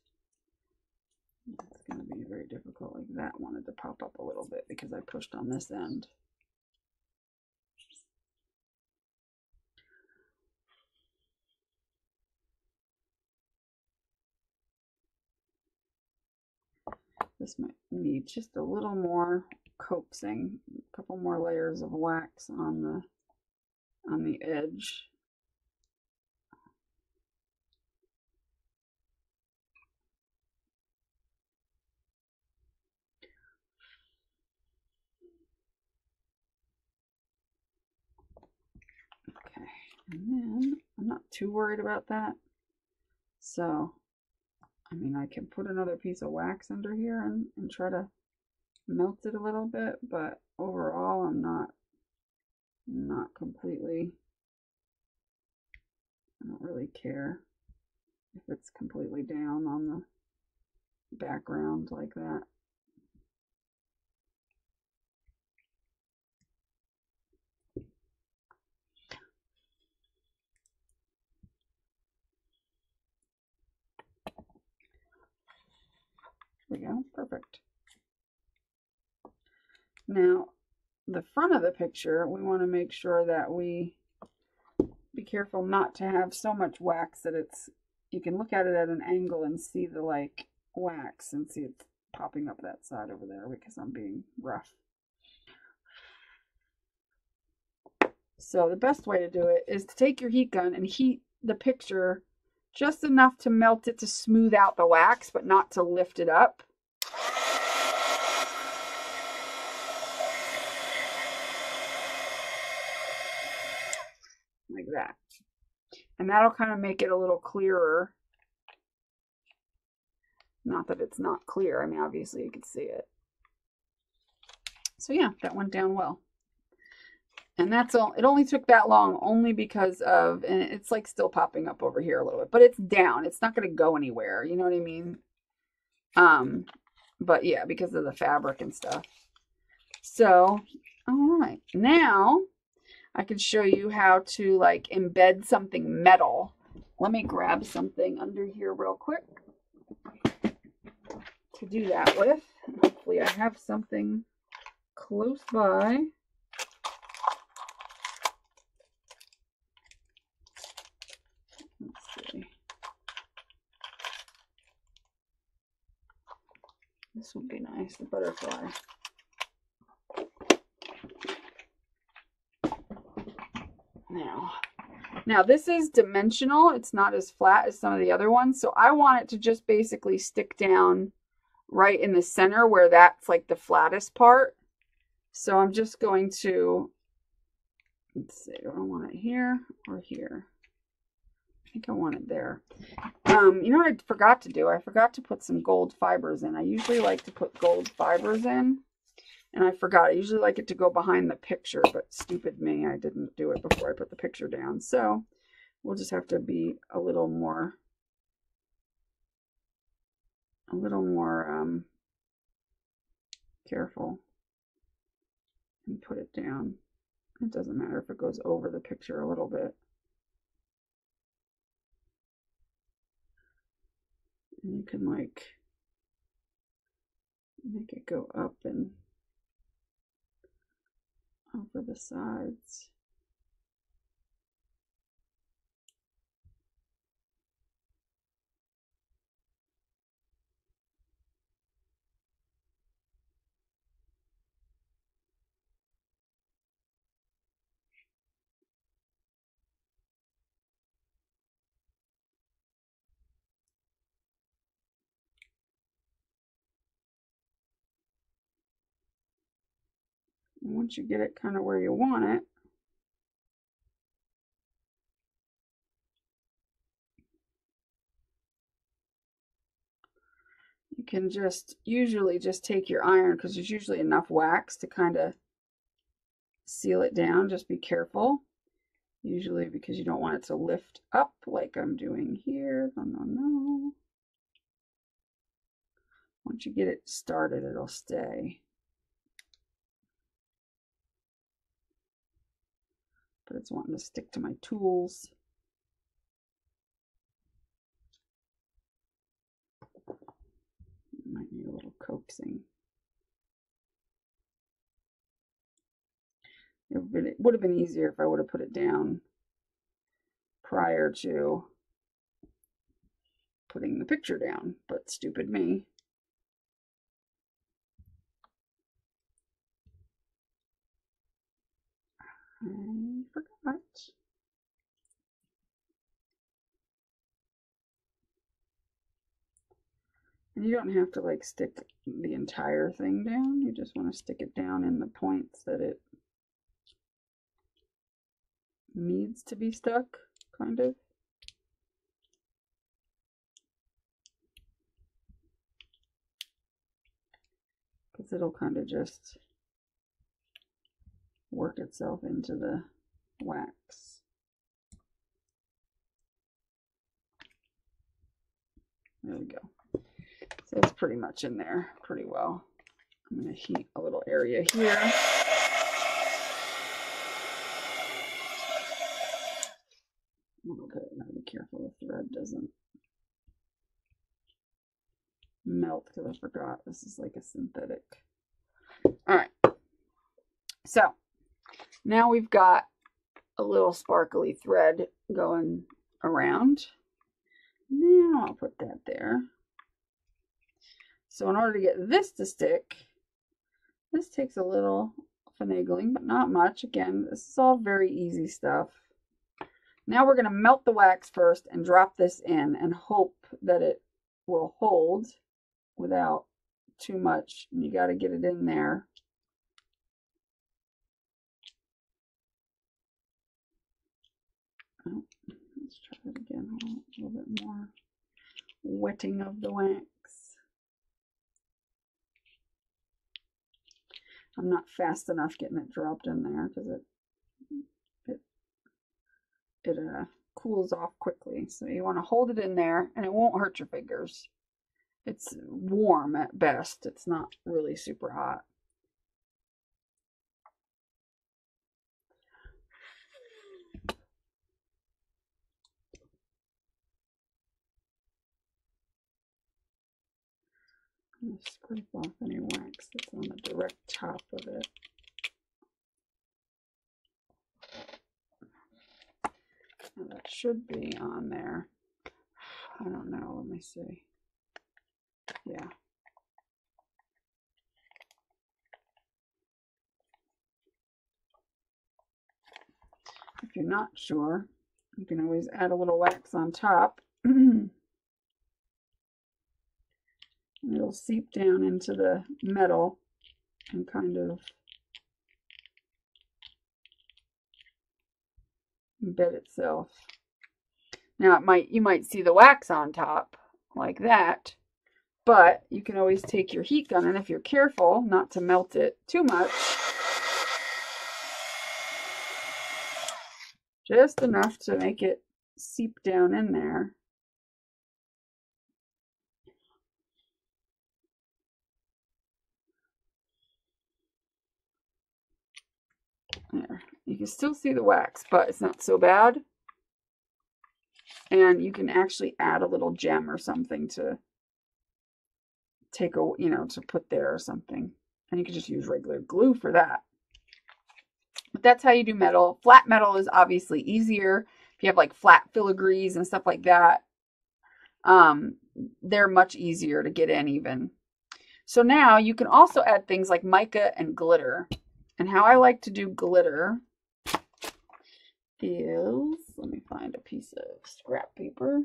it's going to be very difficult. Like that wanted to pop up a little bit because I pushed on this end. This might need just a little more coaxing, a couple more layers of wax on the edge. Okay, and then I'm not too worried about that. So, I mean, I can put another piece of wax under here and try to melted a little bit, but overall I'm not completely, I don't really care if it's completely down on the background like that. There we go, perfect. Now, the front of the picture, we want to make sure that we be careful not to have so much wax that it's, you can look at it at an angle and see the like wax and see it's popping up that side over there because I'm being rough. So the best way to do it is to take your heat gun and heat the picture just enough to melt it to smooth out the wax, but not to lift it up. Like that. And that'll kind of make it a little clearer. Not that it's not clear. I mean, obviously you can see it. So yeah, that went down well. And that's all. It only took that long only because of, and it's like still popping up over here a little bit, but it's down. It's not going to go anywhere. You know what I mean? But yeah, because of the fabric and stuff. So, all right. Now I can show you how to like embed something metal. Let me grab something under here real quick to do that with. Hopefully I have something close by. Let's see. This would be nice, the butterfly. Now this is dimensional. It's not as flat as some of the other ones. So I want it to just basically stick down right in the center where that's like the flattest part. So I'm just going to, let's see, do I want it here or here? I think I want it there. You know what I forgot to do? I forgot to put some gold fibers in. I usually like to put gold fibers in. And I forgot. I usually like it to go behind the picture, but stupid me, I didn't do it before I put the picture down. So we'll just have to be a little more careful and put it down. It doesn't matter if it goes over the picture a little bit. And you can like make it go up and over the sides. And once you get it kind of where you want it, you can just usually just take your iron, because there's usually enough wax to kind of seal it down. Just be careful. Usually because you don't want it to lift up like I'm doing here. No, no, no. Once you get it started, it'll stay. But it's wanting to stick to my tools. Might need a little coaxing. It would have been easier if I would have put it down prior to putting the picture down, but stupid me. I forgot. And you don't have to like stick the entire thing down. You just want to stick it down in the points that it needs to be stuck, kind of. because it'll kind of just work itself into the wax. There we go. So it's pretty much in there pretty well. I'm going to heat a little area here. Okay, gotta be careful the thread doesn't melt, because I forgot this is like a synthetic. Alright, so now we've got a little sparkly thread going around. Now I'll put that there. So in order to get this to stick, this takes a little finagling, but not much. Again, this is all very easy stuff. Now we're going to melt the wax first and drop this in and hope that it will hold without too much. And you got to get it in there. Oh, let's try it again. A little bit more wetting of the wax. I'm not fast enough getting it dropped in there because it cools off quickly. So you want to hold it in there and it won't hurt your fingers. It's warm at best. It's not really super hot. I'm going to scrape off any wax that's on the direct top of it. Now that should be on there. I don't know. Let me see. Yeah. If you're not sure, you can always add a little wax on top. And it'll seep down into the metal and kind of embed itself. Now you might see the wax on top like that, but you can always take your heat gun, and if you're careful not to melt it too much, just enough to make it seep down in there. There. You can still see the wax, but it's not so bad. And you can actually add a little gem or something to take a, to put there or something. And you can just use regular glue for that. But that's how you do metal. Flat metal is obviously easier. If you have like flat filigrees and stuff like that, they're much easier to get in even. So now you can also add things like mica and glitter. And how I like to do glitter is, let me find a piece of scrap paper.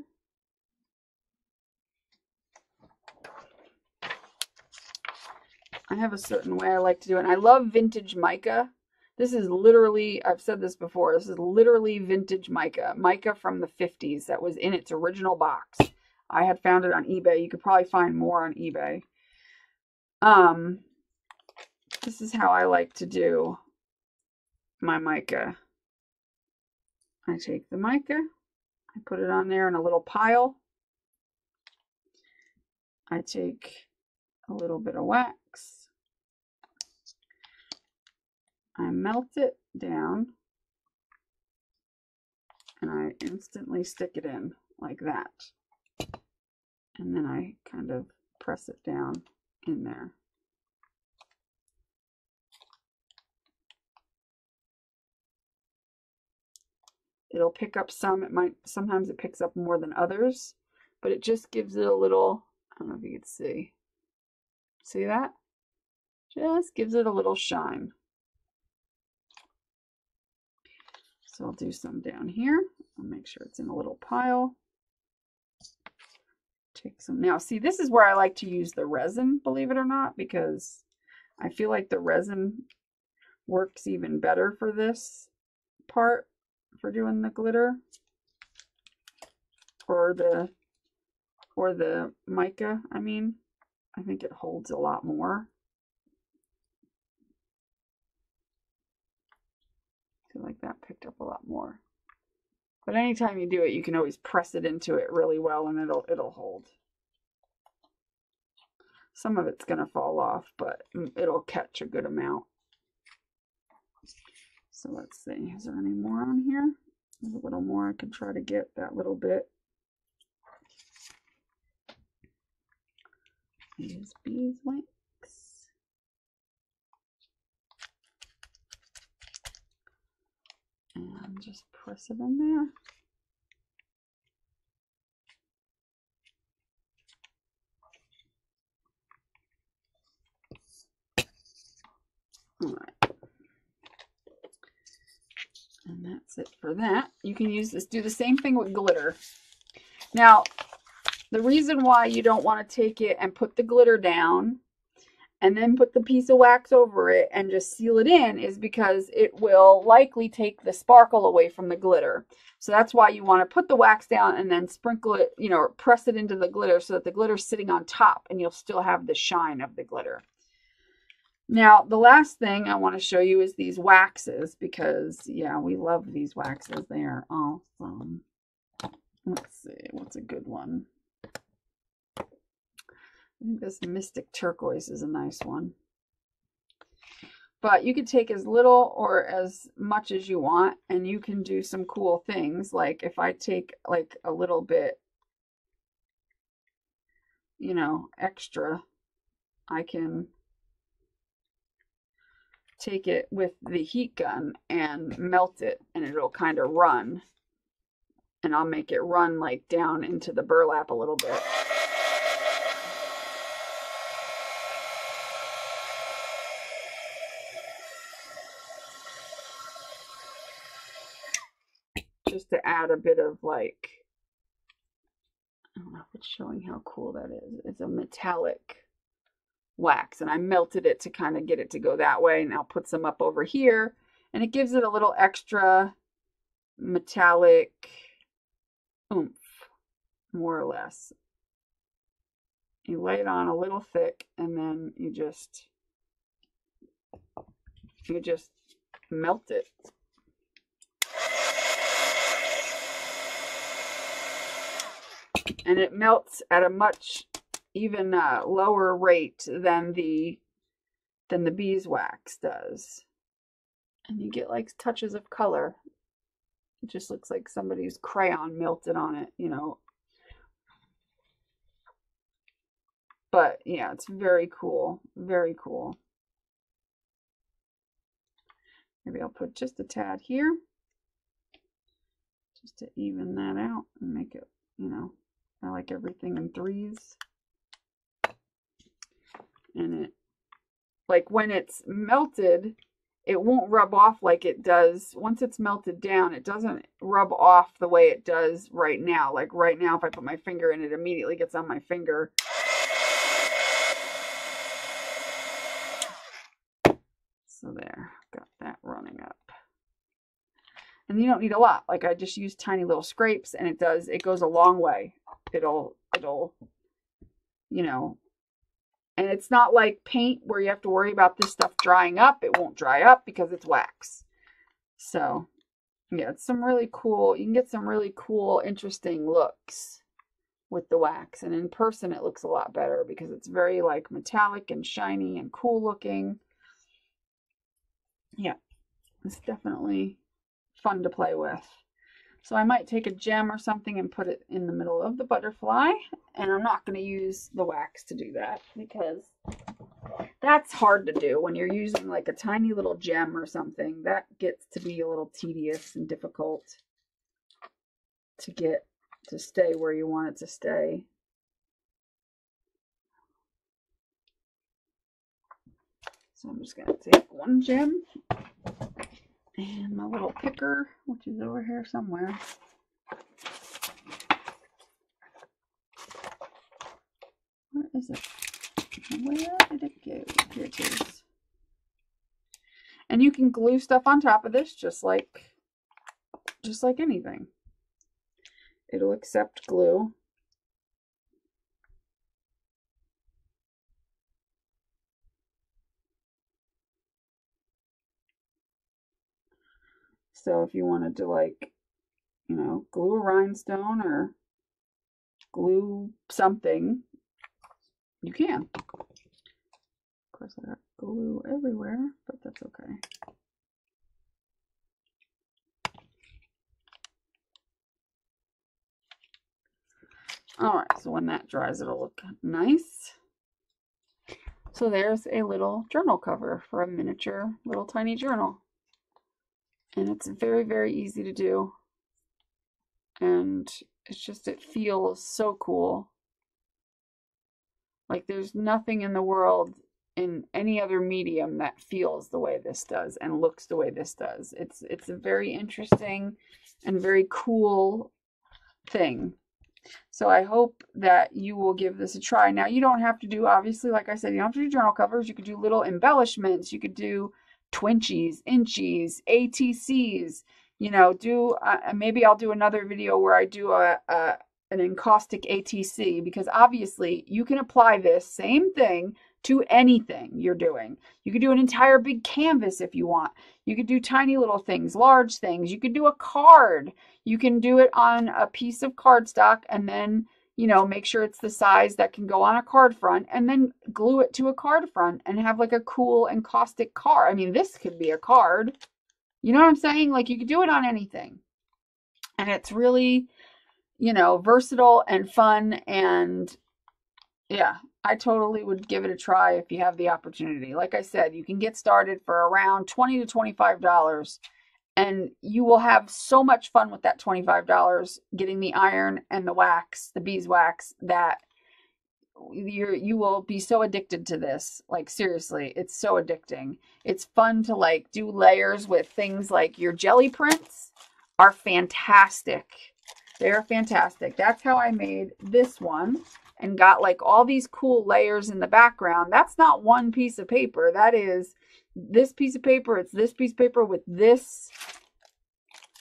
I have a certain way I like to do it. And I love vintage mica. This is literally, I've said this before, this is literally vintage mica. Mica from the 50s that was in its original box. I had found it on eBay. You could probably find more on eBay. This is how I like to do my mica. I take the mica, I put it on there in a little pile. I take a little bit of wax. I melt it down and I instantly stick it in like that. And then I kind of press it down in there. It'll pick up some, sometimes it picks up more than others, but it just gives it a little, I don't know if you can see. See that? Just gives it a little shine. So I'll do some down here. I'll make sure it's in a little pile. Take some. Now, see, this is where I like to use the resin, believe it or not, because I feel like the resin works even better for this part, for doing the glitter, or the mica. I mean, I think it holds a lot more. feel like that picked up a lot more. But anytime you do it, you can always press it into it really well and it'll hold. Some of it's going to fall off, but it'll catch a good amount. So let's see, is there any more on here? There's a little more I can try to get that little bit. Use beeswax. And just press it in there. All right. And that's it for that. You can use this, do the same thing with glitter. Now, the reason why you don't want to take it and put the glitter down and then put the piece of wax over it and just seal it in is because it will likely take the sparkle away from the glitter. So that's why you want to put the wax down and then sprinkle it, you know, press it into the glitter so that the glitter's sitting on top and you'll still have the shine of the glitter. Now, the last thing I want to show you is these waxes because, yeah, we love these waxes. They are awesome. Let's see, what's a good one? I think this Mystic Turquoise is a nice one. But you can take as little or as much as you want, and you can do some cool things. Like if I take like a little bit, you know, extra, I can take it with the heat gun and melt it, and it'll kind of run. And I'll make it run like down into the burlap a little bit. Just to add a bit of like, I don't know if it's showing how cool that is. It's a metallic wax, and I melted it to kind of get it to go that way, and I'll put some up over here, and it gives it a little extra metallic oomph, more or less. You lay it on a little thick, and then you just melt it. And it melts at a much even lower rate than the beeswax does. And you get like touches of color. It just looks like somebody's crayon melted on it, you know. But yeah, it's very cool. Very cool. Maybe I'll put just a tad here, just to even that out and make it, you know, I like everything in threes. And it, like when it's melted, it won't rub off like it does. Once it's melted down, it doesn't rub off the way it does right now. Like right now, if I put my finger in, it immediately gets on my finger. So there, got that running up. And you don't need a lot. Like I just use tiny little scrapes, and it goes a long way. It'll, you know, and it's not like paint where you have to worry about this stuff drying up. It won't dry up because it's wax. So yeah, it's some really cool, you can get some really cool, interesting looks with the wax. And in person, it looks a lot better because it's very like metallic and shiny and cool looking. Yeah, it's definitely fun to play with. So I might take a gem or something and put it in the middle of the butterfly. And I'm not going to use the wax to do that because that's hard to do when you're using like a tiny little gem or something. That gets to be a little tedious and difficult to get to stay where you want it to stay. So I'm just going to take one gem and my little picker, which is over here somewhere. Where is it? Where did it go? Here it is. And you can glue stuff on top of this just like anything. It'll accept glue. So if you wanted to, like, you know, glue a rhinestone or glue something, you can. Of course, I got glue everywhere, but that's okay. Alright, so when that dries, it'll look nice. So there's a little journal cover for a miniature, little tiny journal. And it's very, very easy to do. And it's just, it feels so cool. Like there's nothing in the world in any other medium that feels the way this does and looks the way this does. It's a very interesting and very cool thing. So I hope that you will give this a try. Now, you don't have to do, obviously, like I said, you don't have to do journal covers. You could do little embellishments. You could do twinchies, inchies, ATCs, you know, do, maybe I'll do another video where I do an encaustic ATC, because obviously you can apply this same thing to anything you're doing. You could do an entire big canvas if you want. You could do tiny little things, large things. You could do a card. You can do it on a piece of cardstock and then, you know, make sure it's the size that can go on a card front and then glue it to a card front and have like a cool encaustic card. I mean, this could be a card. You know what I'm saying? Like you could do it on anything. And it's really, you know, versatile and fun, and yeah, I totally would give it a try if you have the opportunity. Like I said, you can get started for around $20 to $25, and you will have so much fun with that $25 getting the iron and the wax, the beeswax, that you will be so addicted to this. Like seriously, it's so addicting. It's fun to like do layers with things like your jelly prints are fantastic. They're fantastic. That's how I made this one and got like all these cool layers in the background. That's not one piece of paper. That is this piece of paper. It's this piece of paper with this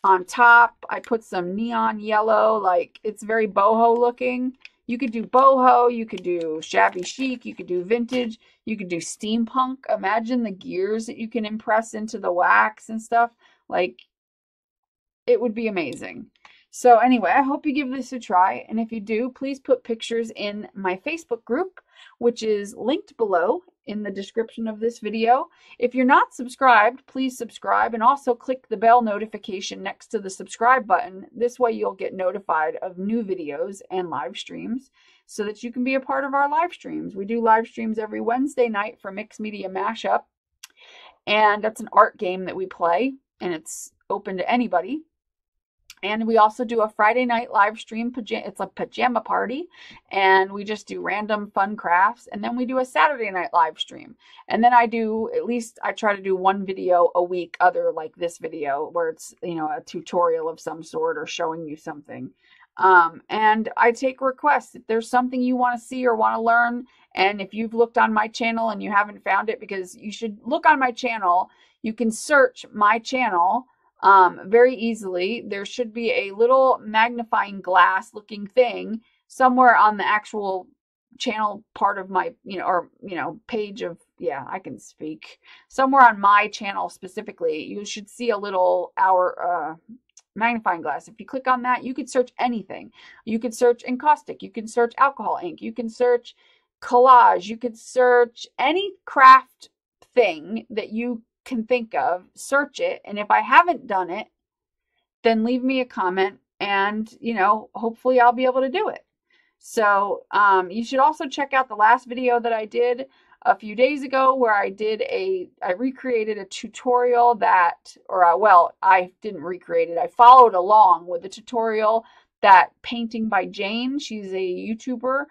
on top. I put some neon yellow, like it's very boho looking. You could do boho, you could do shabby chic, you could do vintage, you could do steampunk. Imagine the gears that you can impress into the wax and stuff. Like, it would be amazing. So anyway, I hope you give this a try. And if you do, please put pictures in my Facebook group, which is linked below in the description of this video. If you're not subscribed, please subscribe and also click the bell notification next to the subscribe button. This way you'll get notified of new videos and live streams so that you can be a part of our live streams. We do live streams every Wednesday night for Mixed Media Mashup. And that's an art game that we play, and it's open to anybody. And we also do a Friday night live stream. It's a pajama party. And we just do random fun crafts. And then we do a Saturday night live stream. And then I try to do one video a week, other like this video, where it's, you know, a tutorial of some sort or showing you something. And I take requests. If there's something you want to see or want to learn, and if you've looked on my channel and you haven't found it, because you should look on my channel, you can search my channel very easily. There should be a little magnifying glass looking thing somewhere on the actual channel part of my, page of, yeah, I can speak. Somewhere on my channel specifically, you should see a little magnifying glass. If you click on that, you could search anything. You could search encaustic. You can search alcohol ink. You can search collage. You could search any craft thing that you can think of, search it, and if I haven't done it, then leave me a comment, and hopefully I'll be able to do it. So you should also check out the last video that I did a few days ago, where I recreated a tutorial I didn't recreate it, I followed along with the tutorial that Painting by Jane. She's a YouTuber.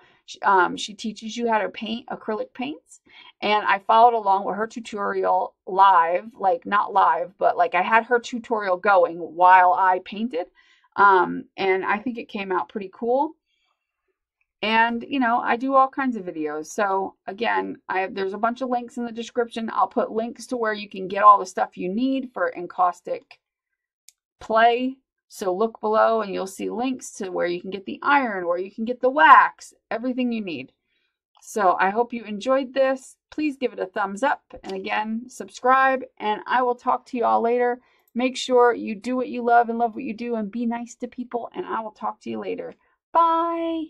She teaches you how to paint acrylic paints, and I followed along with her tutorial live, like not live, but like I had her tutorial going while I painted, and I think it came out pretty cool. And I do all kinds of videos. So again, there's a bunch of links in the description. I'll put links to where you can get all the stuff you need for encaustic play. So look below and you'll see links to where you can get the iron, where you can get the wax, everything you need. So I hope you enjoyed this. Please give it a thumbs up. And again, subscribe. And I will talk to you all later. Make sure you do what you love and love what you do and be nice to people. And I will talk to you later. Bye.